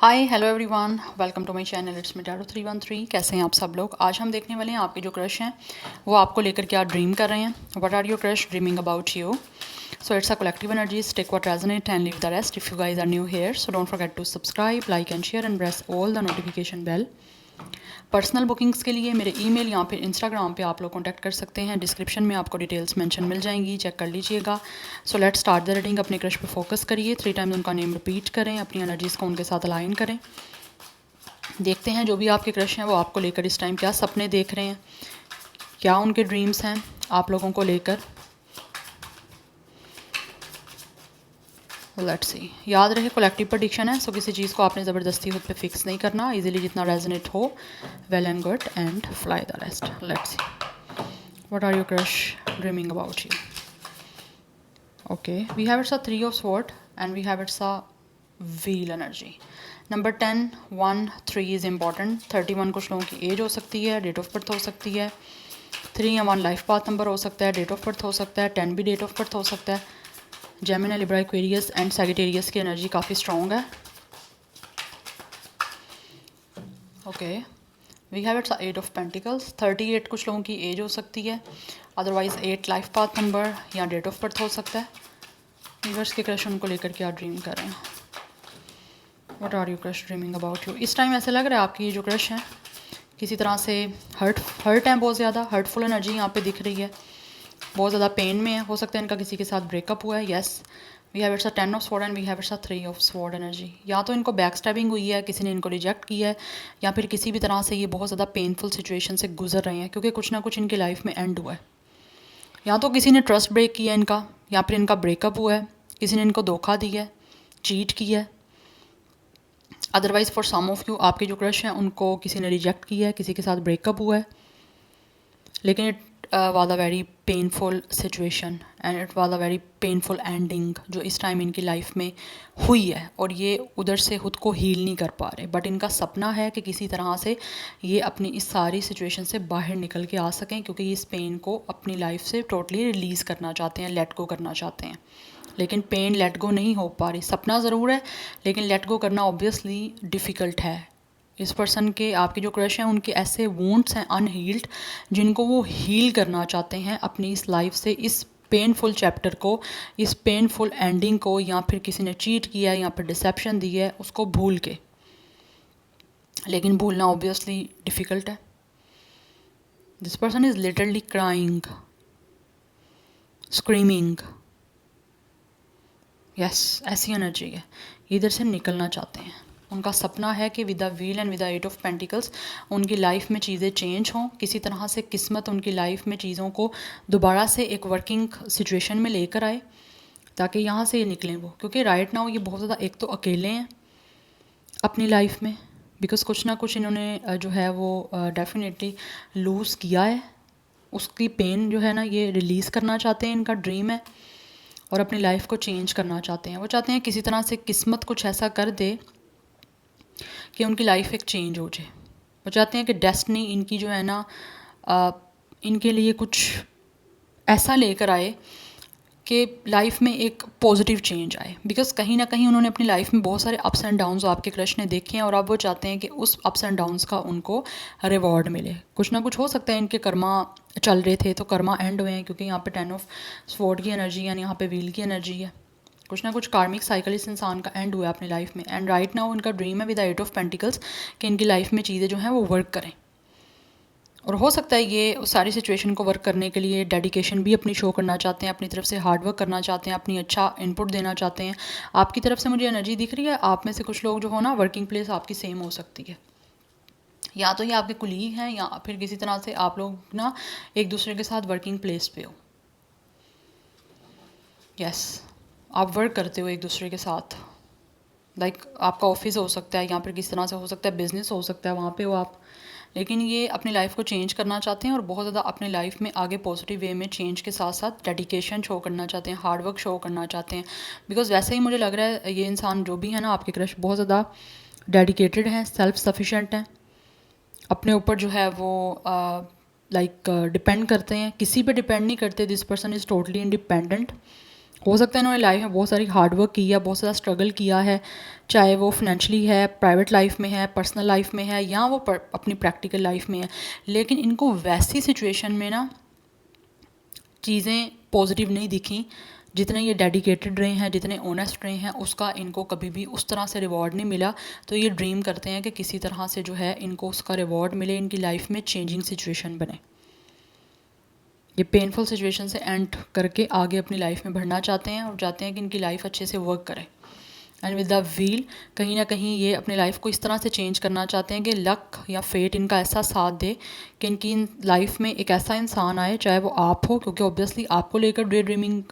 Hi hello everyone, welcome to my channel. It's me Taro 313। कैसे हैं आप सब लोग। आज हम देखने वाले हैं आपके जो क्रश हैं वो आपको लेकर क्या ड्रीम कर रहे हैं। What are your crush dreaming about you. So it's a collective energies, take what resonate and leave the rest. If you guys are new here, so don't forget to subscribe, like and share and press all the notification bell. Personal bookings के लिए मेरे email या फिर Instagram पे आप लोग contact कर सकते हैं। डिस्क्रिप्शन में आपको डिटेल्स मेंशन मिल जाएंगी, चेक कर लीजिएगा। So let's start the reading. अपने क्रश पे फोकस करिए, 3 टाइम्स उनका नेम रिपीट करें, अपनी एनर्जीज़ को उनके साथ अलाइन करें। देखते हैं जो भी आपके क्रश हैं वो आपको लेकर इस टाइम क्या सपने देख रहे हैं, क्या उनके ड्रीम्स हैं आप लोगों को लेकर। Let's see. याद रहे कलेक्टिव प्रेडिक्शन है, सो किसी चीज़ को आपने ज़बरदस्ती खुद पे फिक्स नहीं करना। इजीली जितना रेजोनेट हो, well and good, and fly the rest. Let's see what are your crush dreaming about you. Okay, we have it's a 3 of sword and we have it's a wheel energy. Number 10, 1, 3 is important. 31 कुछ लोगों की age हो सकती है, date of birth हो सकती है। 3 या 1 लाइफ पाथ नंबर हो सकता है, डेट ऑफ बर्थ हो सकता है। 10 भी डेट ऑफ बर्थ हो सकता है। Gemini, Libra, Aquarius and Sagittarius की एनर्जी काफ़ी स्ट्रॉन्ग है। Okay, we have it's 8 of pentacles. 38 कुछ लोगों की एज हो सकती है, अदरवाइज 8 लाइफ पाथ नंबर या डेट ऑफ बर्थ हो सकता है। वीवर्स के क्रश उनको लेकर क्या ड्रीम कर रहे हैं। What are you crush dreaming about you. इस टाइम ऐसे लग रहा है आपकी ये जो क्रश है किसी तरह से हर्ट है, बहुत ज़्यादा हर्टफुल एनर्जी यहाँ पे दिख रही है, बहुत ज़्यादा पेन में है। हो सकता है इनका किसी के साथ ब्रेकअप हुआ है। Yes, we have it's a 10 of sword and we have it's a 3 of sword energy. या तो इनको बैक स्टैबिंग हुई है, किसी ने इनको रिजेक्ट किया है, या फिर किसी भी तरह से ये बहुत ज़्यादा पेनफुल सिचुएशन से गुजर रहे हैं, क्योंकि कुछ ना कुछ इनकी लाइफ में एंड हुआ है। या तो किसी ने ट्रस्ट ब्रेक किया इनका, या फिर इनका ब्रेकअप हुआ है, किसी ने इनको धोखा दिया है, चीट किया है। Otherwise for some of you आपके जो क्रश हैं उनको किसी ने रिजेक्ट किया है, किसी के साथ ब्रेकअप हुआ है, लेकिन it was a very painful situation and it was a very painful ending जो इस टाइम इनकी लाइफ में हुई है, और ये उधर से खुद को हील नहीं कर पा रहे। बट इनका सपना है कि किसी तरह से ये अपनी इस सारी सिचुएशन से बाहर निकल के आ सकें, क्योंकि ये इस पेन को अपनी लाइफ से टोटली रिलीज़ करना चाहते हैं, लेट गो करना चाहते हैं। लेकिन पेन लेट गो नहीं हो पा रही। सपना ज़रूर है, लेकिन लेट गो करना ऑब्वियसली डिफ़िकल्ट है। इस पर्सन के, आपके जो क्रश हैं, उनके ऐसे वुंड्स हैं अनहील्ड जिनको वो हील करना चाहते हैं अपनी इस लाइफ से, इस पेनफुल चैप्टर को, इस पेनफुल एंडिंग को, या फिर किसी ने चीट किया है या फिर डिसेप्शन दी है उसको भूल के। लेकिन भूलना ऑब्वियसली डिफ़िकल्ट है। This person is literally crying, screaming. Yes, ऐसी एनर्जी है, इधर से निकलना चाहते हैं। उनका सपना है कि with the wheel and with the 8 of pentacles उनकी लाइफ में चीज़ें चेंज हों, किसी तरह से किस्मत उनकी लाइफ में चीज़ों को दोबारा से एक वर्किंग सिचुएशन में लेकर आए, ताकि यहाँ से ये निकलें वो। क्योंकि राइट नाउ ये बहुत ज़्यादा, एक तो अकेले हैं अपनी लाइफ में, बिकॉज कुछ ना कुछ इन्होंने जो है वो डेफिनेटली लूज़ किया है। उसकी पेन जो है ना ये रिलीज़ करना चाहते हैं, इनका ड्रीम है, और अपनी लाइफ को चेंज करना चाहते हैं। वो चाहते हैं किसी तरह से किस्मत कुछ ऐसा कर दे कि उनकी लाइफ एक चेंज हो जाए। वो चाहते हैं कि डेस्टिनी इनकी जो है ना इनके लिए कुछ ऐसा लेकर आए कि लाइफ में एक पॉजिटिव चेंज आए। बिकॉज कहीं ना कहीं उन्होंने अपनी लाइफ में बहुत सारे अप्स एंड डाउन्स आपके क्रश ने देखे हैं, और अब वो चाहते हैं कि उस अप्स एंड डाउन्स का उनको रिवॉर्ड मिले। कुछ ना कुछ हो सकता है इनके कर्मा चल रहे थे तो कर्मा एंड हुए हैं, क्योंकि यहाँ पे 10 ऑफ स्वॉर्ड की एनर्जी यानी यहाँ पे व्हील की एनर्जी है। कुछ ना कुछ कार्मिक साइकिल इस इंसान का एंड हुआ है अपनी लाइफ में। एंड राइट नाउ इनका ड्रीम है विद 8 ऑफ पेंटिकल्स कि इनकी लाइफ में चीज़ें जो हैं वो वर्क करें। और हो सकता है ये उस सारी सिचुएशन को वर्क करने के लिए डेडिकेशन भी अपनी शो करना चाहते हैं, अपनी तरफ से हार्ड वर्क करना चाहते हैं, अपनी अच्छा इनपुट देना चाहते हैं। आपकी तरफ से मुझे एनर्जी दिख रही है, आप में से कुछ लोग जो हो ना, वर्किंग प्लेस आपकी सेम हो सकती है। या तो ये आपके कुलीग हैं, या फिर किसी तरह से आप लोग ना एक दूसरे के साथ वर्किंग प्लेस पे हो। यस, आप वर्क करते हो एक दूसरे के साथ। लाइक आपका ऑफिस हो सकता है, या फिर किस तरह से हो सकता है बिजनेस हो सकता है, वहाँ पे हो आप। लेकिन ये अपनी लाइफ को चेंज करना चाहते हैं, और बहुत ज़्यादा अपनी लाइफ में आगे पॉजिटिव वे में चेंज के साथ साथ डेडिकेशन शो करना चाहते हैं, हार्ड वर्क शो करना चाहते हैं। बिकॉज वैसे ही मुझे लग रहा है ये इंसान जो भी है ना आपके क्रश, बहुत ज़्यादा डेडिकेटेड हैं, सेल्फ सफिशेंट हैं, अपने ऊपर जो है वो लाइक डिपेंड करते हैं, किसी पे डिपेंड नहीं करते। This person is totally independent, हो सकता है इन्होंने लाइफ में बहुत सारी हार्ड वर्क की है, बहुत ज़्यादा स्ट्रगल किया है, चाहे वो फिनेंशली है, प्राइवेट लाइफ में है, पर्सनल लाइफ में है, या वो अपनी प्रैक्टिकल लाइफ में है, लेकिन इनको वैसी सिचुएशन में ना चीज़ें पॉजिटिव नहीं दिखी। जितने ये डेडिकेटेड रहे हैं, जितने ऑनेस्ट रहे हैं, उसका इनको कभी भी उस तरह से रिवॉर्ड नहीं मिला। तो ये ड्रीम करते हैं कि किसी तरह से जो है इनको उसका रिवॉर्ड मिले, इनकी लाइफ में चेंजिंग सिचुएशन बने। ये पेनफुल सिचुएशन से एंड करके आगे अपनी लाइफ में बढ़ना चाहते हैं और चाहते हैं कि इनकी लाइफ अच्छे से वर्क करे। एंड विद द व्हील कहीं ना कहीं ये अपनी लाइफ को इस तरह से चेंज करना चाहते हैं कि लक या फेट इनका ऐसा साथ दे कि इनकी लाइफ में एक ऐसा इंसान आए, चाहे वो आप हो, क्योंकि ऑब्वियसली आपको लेकर डे ड्रीमिंग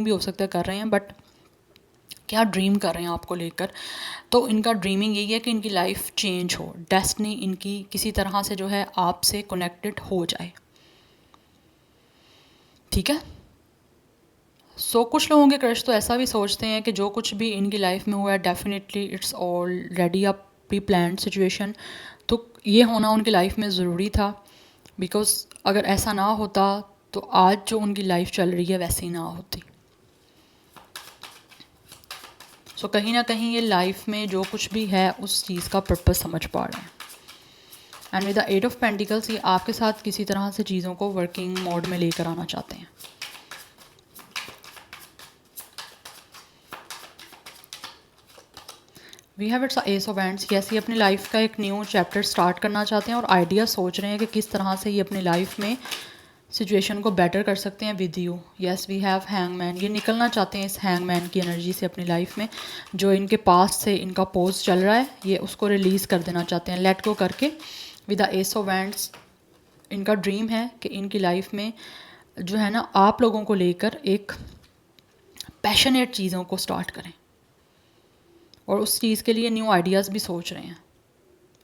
भी हो सकता है कर रहे हैं, बट क्या ड्रीम कर रहे हैं आपको लेकर। तो इनका ड्रीमिंग यही है कि इनकी लाइफ चेंज हो, डेस्टिनी इनकी किसी तरह से जो है आपसे कनेक्टेड हो जाए। ठीक है। कुछ लोगों के क्रश तो ऐसा भी सोचते हैं कि जो कुछ भी इनकी लाइफ में हुआ है definitely it's already a pre planned situation. तो ये होना उनकी लाइफ में ज़रूरी था, बिकॉज अगर ऐसा ना होता तो आज जो उनकी लाइफ चल रही है वैसी ना होती। कहीं ना कहीं ये लाइफ में जो कुछ भी है उस चीज़ का पर्पस समझ पा रहे हैं। And with the 8 of pentacles ये आपके साथ किसी तरह से चीज़ों को वर्किंग मोड में लेकर आना चाहते हैं। We have it's ace of hands. Yes, ये अपनी लाइफ का एक न्यू चैप्टर स्टार्ट करना चाहते हैं और आइडिया सोच रहे हैं कि किस तरह से ये अपनी लाइफ में सिचुएशन को बेटर कर सकते हैं with you. Yes, we have hangman. ये निकलना चाहते हैं इस हैंगमैन की एनर्जी से अपनी लाइफ में। जो इनके पास से इनका पोज चल रहा है ये उसको रिलीज़ कर देना चाहते हैं, लेट गो करके। With the S of hands इनका ड्रीम है कि इनकी लाइफ में जो है ना आप लोगों को लेकर एक पैशनेट चीज़ों को स्टार्ट करें और उस चीज़ के लिए न्यू आइडियाज़ भी सोच रहे हैं।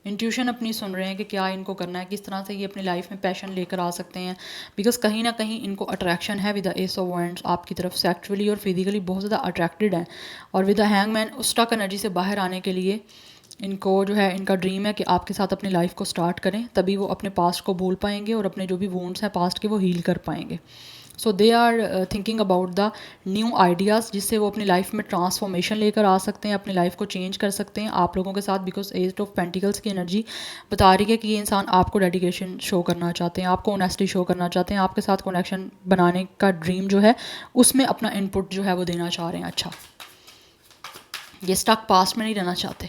इंट्यूशन अपनी सुन रहे हैं कि क्या इनको करना है, किस तरह से ये अपनी लाइफ में पैशन लेकर आ सकते हैं। बिकॉज कहीं ना कहीं इनको अट्रैक्शन है with the S of wands आपकी तरफ से, एक्चुअली और फिजिकली बहुत ज़्यादा अट्रैक्टेड हैं। और विद द हैंगमैन उस स्टक एनर्जी से बाहर आने के लिए इनको जो है इनका ड्रीम है कि आपके साथ अपनी लाइफ को स्टार्ट करें, तभी वो अपने पास्ट को भूल पाएंगे और अपने जो भी वोंड्स हैं पास्ट के वो हील कर पाएंगे। So they are thinking about the new ideas जिससे वो अपनी लाइफ में ट्रांसफॉर्मेशन लेकर आ सकते हैं, अपनी लाइफ को चेंज कर सकते हैं आप लोगों के साथ। बिकॉज एट ऑफ पेंटिकल्स की एनर्जी बता रही है कि ये इंसान आपको डेडिकेशन शो करना चाहते हैं, आपको ऑनेस्टी शो करना चाहते हैं, आपके साथ कनेक्शन बनाने का ड्रीम जो है उसमें अपना इनपुट जो है वो देना चाह रहे हैं। अच्छा, ये स्टक पास्ट में नहीं रहना चाहते,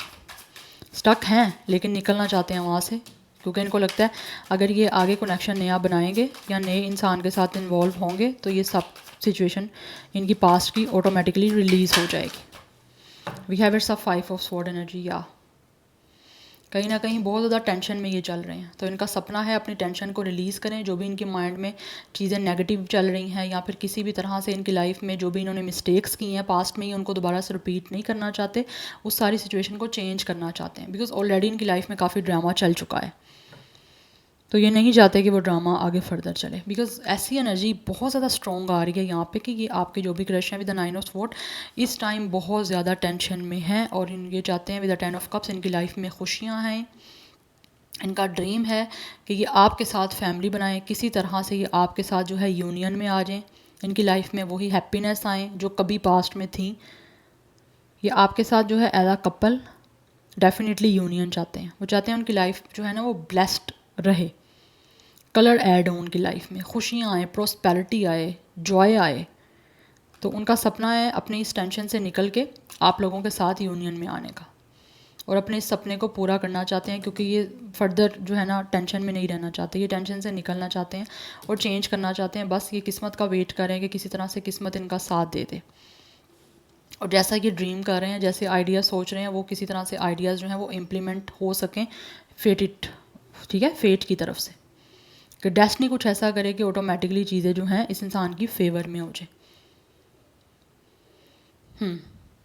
स्टक हैं लेकिन निकलना चाहते हैं वहाँ से, क्योंकि इनको लगता है अगर ये आगे कनेक्शन नया बनाएंगे या नए इंसान के साथ इन्वॉल्व होंगे तो ये सब सिचुएशन इनकी पास्ट की ऑटोमेटिकली रिलीज़ हो जाएगी। We have it's a 5 of sword energy. या कहीं ना कहीं बहुत ज़्यादा टेंशन में ये चल रहे हैं, तो इनका सपना है अपनी टेंशन को रिलीज़ करें। जो भी इनके माइंड में चीज़ें नेगेटिव चल रही हैं या फिर किसी भी तरह से इनकी लाइफ में जो भी इन्होंने मिस्टेक्स की हैं पास्ट में ही उनको दोबारा से रिपीट नहीं करना चाहते, उस सारी सिचुएशन को चेंज करना चाहते हैं। बिकॉज ऑलरेडी इनकी लाइफ में काफ़ी ड्रामा चल चुका है, तो ये नहीं चाहते कि वो ड्रामा आगे फर्दर चले। बिकॉज ऐसी एनर्जी बहुत ज़्यादा स्ट्रॉन्ग आ रही है यहाँ पे कि ये आपके जो भी क्रश हैं विद द 9 ऑफ स्वॉर्ड इस टाइम बहुत ज़्यादा टेंशन में हैं और ये चाहते हैं विद द 10 ऑफ कप्स इनकी लाइफ में खुशियाँ हैं। इनका ड्रीम है कि ये आपके साथ फैमिली बनाएं, किसी तरह से ये आपके साथ जो है यूनियन में आ जाएं, इनकी लाइफ में वही हैप्पीनेस आए जो कभी पास्ट में थी। ये आपके साथ जो है as a couple definitely union चाहते हैं। वो चाहते हैं उनकी लाइफ जो है ना वो ब्लेस्ड रहे, कलर ऐड हो उनकी लाइफ में, खुशियाँ आए, प्रॉस्पेरिटी आए, जॉय आए। तो उनका सपना है अपनी इस टेंशन से निकल के आप लोगों के साथ यूनियन में आने का और अपने इस सपने को पूरा करना चाहते हैं, क्योंकि ये फर्दर जो है ना टेंशन में नहीं रहना चाहते, ये टेंशन से निकलना चाहते हैं और चेंज करना चाहते हैं। बस ये किस्मत का वेट करें कि किसी तरह से किस्मत इनका साथ दे दे और जैसा ये ड्रीम कर रहे हैं, जैसे आइडियाज़ सोच रहे हैं, वो किसी तरह से आइडियाज़ जो हैं वो इम्प्लीमेंट हो सकें फेट ठीक है, फेट की तरफ से कि डेस्टिनी कुछ ऐसा करे कि ऑटोमेटिकली चीज़ें जो हैं इस इंसान की फेवर में हो जाए।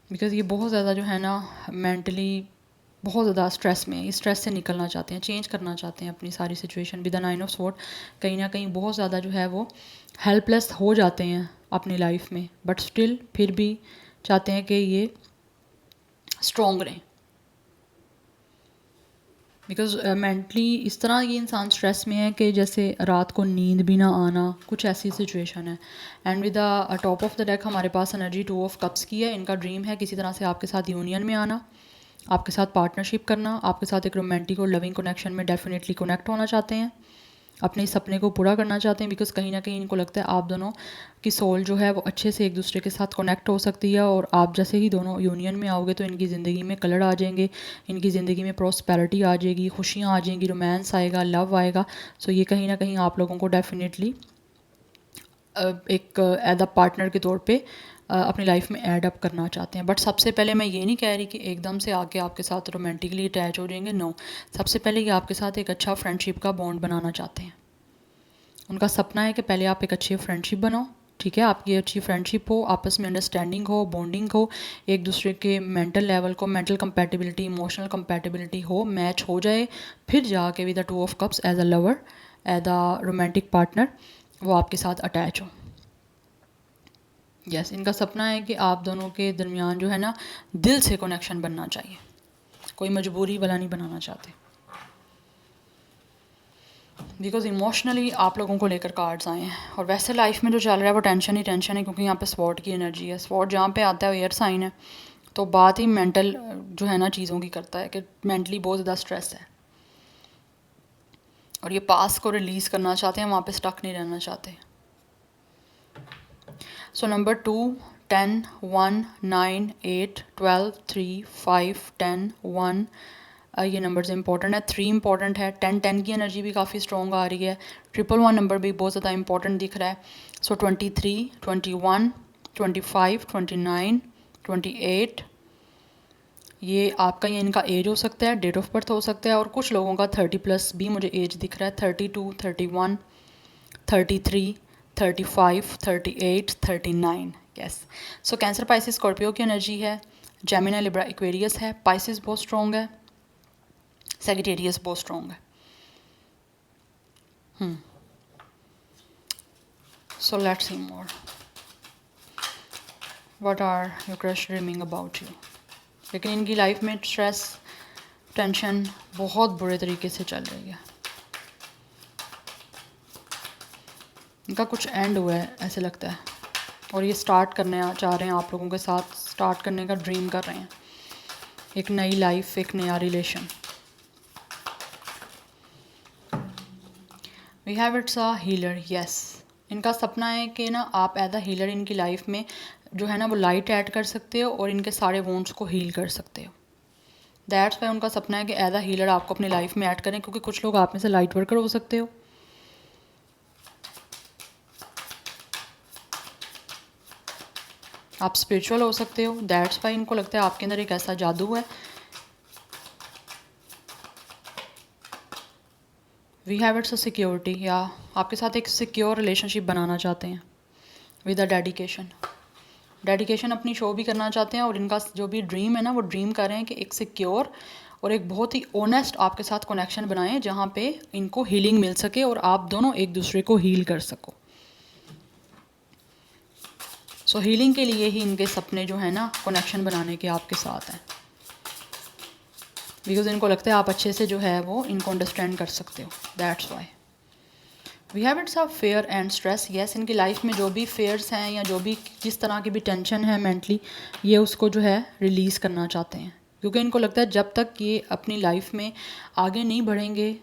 बिकॉज़ ये बहुत ज़्यादा जो है ना मेंटली बहुत ज़्यादा स्ट्रेस में, इस स्ट्रेस से निकलना चाहते हैं, चेंज करना चाहते हैं अपनी सारी situation. With the 9 of sword कहीं ना कहीं बहुत ज़्यादा जो है वो हेल्पलेस हो जाते हैं अपनी लाइफ में, बट स्टिल फिर भी चाहते हैं कि ये स्ट्रॉन्ग रहें। बिकॉज मेंटली इस तरह ये इंसान स्ट्रेस में है कि जैसे रात को नींद भी ना आना, कुछ ऐसी सिचुएशन है। And with the top of the deck हमारे पास एनर्जी 2 ऑफ कप्स की है। इनका ड्रीम है किसी तरह से आपके साथ यूनियन में आना, आपके साथ पार्टनरशिप करना, आपके साथ एक रोमांटिक और लविंग कनेक्शन में डेफिनेटली कनेक्ट होना चाहते हैं, अपने इस सपने को पूरा करना चाहते हैं। बिकॉज कहीं ना कहीं इनको लगता है आप दोनों की सोल जो है वो अच्छे से एक दूसरे के साथ कनेक्ट हो सकती है, और आप जैसे ही दोनों यूनियन में आओगे तो इनकी ज़िंदगी में कलर आ जाएंगे, इनकी ज़िंदगी में प्रॉस्पेरिटी आ जाएगी, खुशियाँ आ जाएंगी, रोमांस आएगा, लव आएगा। सो ये कहीं ना कहीं आप लोगों को डेफिनेटली एक एज अ पार्टनर के तौर पे अपनी लाइफ में ऐड अप करना चाहते हैं। बट सबसे पहले मैं ये नहीं कह रही कि एकदम से आके आपके साथ रोमांटिकली अटैच हो जाएंगे, नो। सबसे पहले ये आपके साथ एक अच्छा फ्रेंडशिप का बॉन्ड बनाना चाहते हैं। उनका सपना है कि पहले आप एक अच्छी फ्रेंडशिप बनाओ, ठीक है, आपकी अच्छी फ्रेंडशिप हो, आपस में अंडरस्टैंडिंग हो, बॉन्डिंग हो, एक दूसरे के मेंटल लेवल को, मेंटल कंपैटिबिलिटी, इमोशनल कंपैटिबिलिटी हो, मैच हो जाए, फिर जाके with the 2 of cups as a lover, as a romantic partner वो आपके साथ अटैच हो। यस, इनका सपना है कि आप दोनों के दरमियान जो है ना दिल से कनेक्शन बनना चाहिए, कोई मजबूरी वाला नहीं बनाना चाहते। बिकॉज इमोशनली आप लोगों को लेकर कार्ड्स आए हैं, और वैसे लाइफ में जो चल रहा है वो टेंशन ही टेंशन है, क्योंकि यहाँ पे स्वॉर्ड की एनर्जी है। स्वॉर्ड जहाँ पे आता है एयर साइन है, तो बात ही मेंटल जो है ना चीज़ों की करता है कि मेंटली बहुत ज़्यादा स्ट्रेस है, और ये पास को रिलीज़ करना चाहते हैं, वहाँ पे स्टक नहीं रहना चाहते। सो नंबर 2, 10, 1, 9, 8, 12, 3, 5, 10, 1 ये नंबर्स इंपॉर्टेंट है। 3 इंपॉर्टेंट है, 10 की एनर्जी भी काफ़ी स्ट्रॉन्ग आ रही है, 111 नंबर भी बहुत ज़्यादा इंपॉर्टेंट दिख रहा है। सो 23, 21, 25, 29, 28 ये आपका या इनका एज हो सकता है, डेट ऑफ बर्थ हो सकता है, और कुछ लोगों का 30+ भी मुझे एज दिख रहा है। 32, 31, 33, 35, 38, 39। Yes, so Cancer, Pisces, Scorpio की एनर्जी है, जेमिनी, लिब्रा, एक्वेरियस है, पाइसिस बहुत स्ट्रॉन्ग है, सेजिटेरियस बहुत स्ट्रॉन्ग है। So let's see more, what are your crush dreaming about you. लेकिन इनकी लाइफ में स्ट्रेस, टेंशन बहुत बुरे तरीके से चल रही है। इनका कुछ एंड हुआ है ऐसे लगता है, और ये स्टार्ट करने चाह रहे हैं आप लोगों के साथ, स्टार्ट करने का ड्रीम कर रहे हैं, एक नई लाइफ, एक नया relation. We have it's a healer. Yes, इनका सपना है कि ना आप एज अ हीलर इनकी लाइफ में जो है ना वो लाइट ऐड कर सकते हो, और इनके सारे वोंड्स को हील कर सकते हो। दैट्स वाई उनका सपना है कि एज अ हीलर आपको अपनी लाइफ में ऐड करें, क्योंकि कुछ लोग आप में से लाइट वर्कर हो सकते हो, आप स्पिरिचुअल हो सकते हो। दैट्स वाई इनको लगता है आपके अंदर एक ऐसा जादू है। We have it's a security, या आपके साथ एक सिक्योर रिलेशनशिप बनाना चाहते हैं विद अ डेडिकेशन। डेडिकेशन अपनी शो भी करना चाहते हैं, और इनका जो भी ड्रीम है ना वो ड्रीम कर रहे हैं कि एक सिक्योर और एक बहुत ही ऑनेस्ट आपके साथ कनेक्शन बनाएं, जहाँ पे इनको हीलिंग मिल सके और आप दोनों एक दूसरे को हील कर सको। सो हीलिंग के लिए ही इनके सपने जो है ना कनेक्शन बनाने के आपके साथ हैं, बिकॉज इनको लगता है आप अच्छे से जो है वो इनको अंडरस्टैंड कर सकते हो। That's why we have it's of fear and stress. Yes, इनकी लाइफ में जो भी फेयर्स हैं या जो भी जिस तरह की भी टेंशन है मेंटली, ये उसको जो है रिलीज़ करना चाहते हैं, क्योंकि इनको लगता है जब तक ये अपनी लाइफ में आगे नहीं बढ़ेंगे,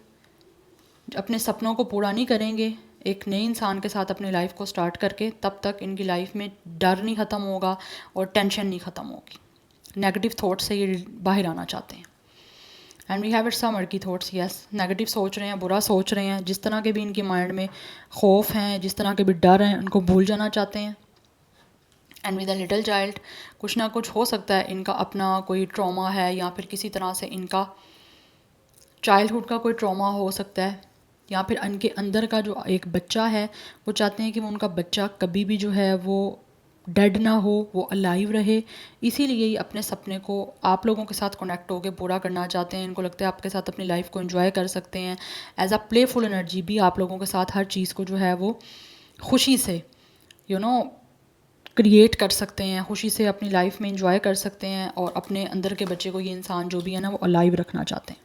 अपने सपनों को पूरा नहीं करेंगे एक नए इंसान के साथ अपनी लाइफ को स्टार्ट करके, तब तक इनकी लाइफ में डर नहीं ख़त्म होगा और टेंशन नहीं ख़त्म होगी। नेगेटिव थॉट से ये बाहर आना चाहते हैं। And we have it some murky thoughts. Yes, negative सोच रहे हैं, बुरा सोच रहे हैं, जिस तरह के भी इनके माइंड में खौफ हैं, जिस तरह के भी डर हैं, उनको भूल जाना चाहते हैं। And with a little child, कुछ ना कुछ हो सकता है इनका अपना कोई ट्रॉमा है, या फिर किसी तरह से इनका चाइल्डहुड का कोई ट्रॉमा हो सकता है, या फिर इनके अंदर का जो एक बच्चा है वो चाहते हैं कि वो उनका बच्चा कभी भी जो है वो डेड ना हो, वो अलाइव रहे। इसीलिए ये अपने सपने को आप लोगों के साथ कनेक्ट होकर पूरा करना चाहते हैं। इनको लगता है आपके साथ अपनी लाइफ को एंजॉय कर सकते हैं, एज अ प्लेफुल एनर्जी भी आप लोगों के साथ हर चीज़ को जो है वो खुशी से क्रिएट कर सकते हैं, खुशी से अपनी लाइफ में एंजॉय कर सकते हैं, और अपने अंदर के बच्चे को, ये इंसान जो भी है ना, वो अलाइव रखना चाहते हैं।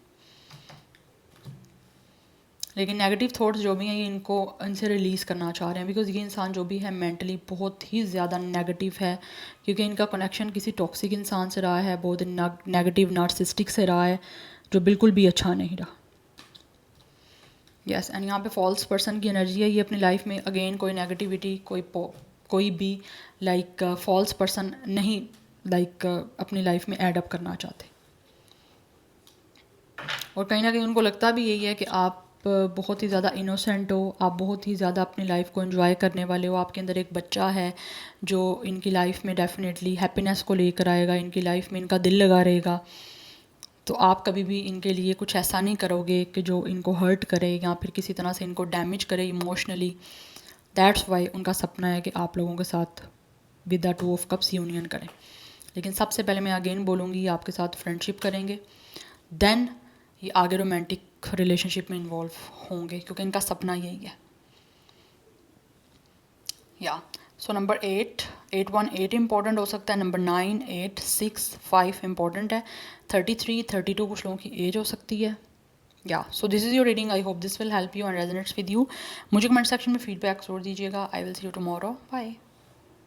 लेकिन नेगेटिव थॉट्स जो भी हैं ये इनको इनसे रिलीज़ करना चाह रहे हैं, बिकॉज ये इंसान जो भी है मेंटली बहुत ही ज़्यादा नेगेटिव है, क्योंकि इनका कनेक्शन किसी टॉक्सिक इंसान से रहा है, बहुत नेगेटिव नार्सिसिस्टिक से रहा है, जो बिल्कुल भी अच्छा नहीं रहा। यस, एंड यहाँ पे फॉल्स पर्सन की एनर्जी है, ये अपनी लाइफ में अगेन कोई नेगेटिविटी कोई भी लाइक फॉल्स पर्सन नहीं अपनी लाइफ में एड अप करना चाहते। और कहीं ना कहीं उनको लगता भी यही है कि आप बहुत ही ज़्यादा इनोसेंट हो, आप बहुत ही ज़्यादा अपनी लाइफ को एंजॉय करने वाले हो, आपके अंदर एक बच्चा है जो इनकी लाइफ में डेफिनेटली हैप्पीनेस को लेकर आएगा, इनकी लाइफ में इनका दिल लगा रहेगा। तो आप कभी भी इनके लिए कुछ ऐसा नहीं करोगे कि जो इनको हर्ट करे या फिर किसी तरह से इनको डैमेज करे इमोशनली। दैट्स वाई उनका सपना है कि आप लोगों के साथ with the 2 of cups union करें। लेकिन सबसे पहले मैं अगेन बोलूँगी आपके साथ फ्रेंडशिप करेंगे, देन ये आगे रोमांटिक रिलेशनशिप में इन्वॉल्व होंगे, क्योंकि इनका सपना यही है। या सो नंबर 8 इंपॉर्टेंट हो सकता है, नंबर 9, 8, 6, 5 इंपॉर्टेंट है, 33, 32 कुछ लोगों की एज हो सकती है। या so this is your reading, I hope this will help you and resonates with you. मुझे कमेंट सेक्शन में फीडबैक जरूर दीजिएगा। I will see you tomorrow, bye.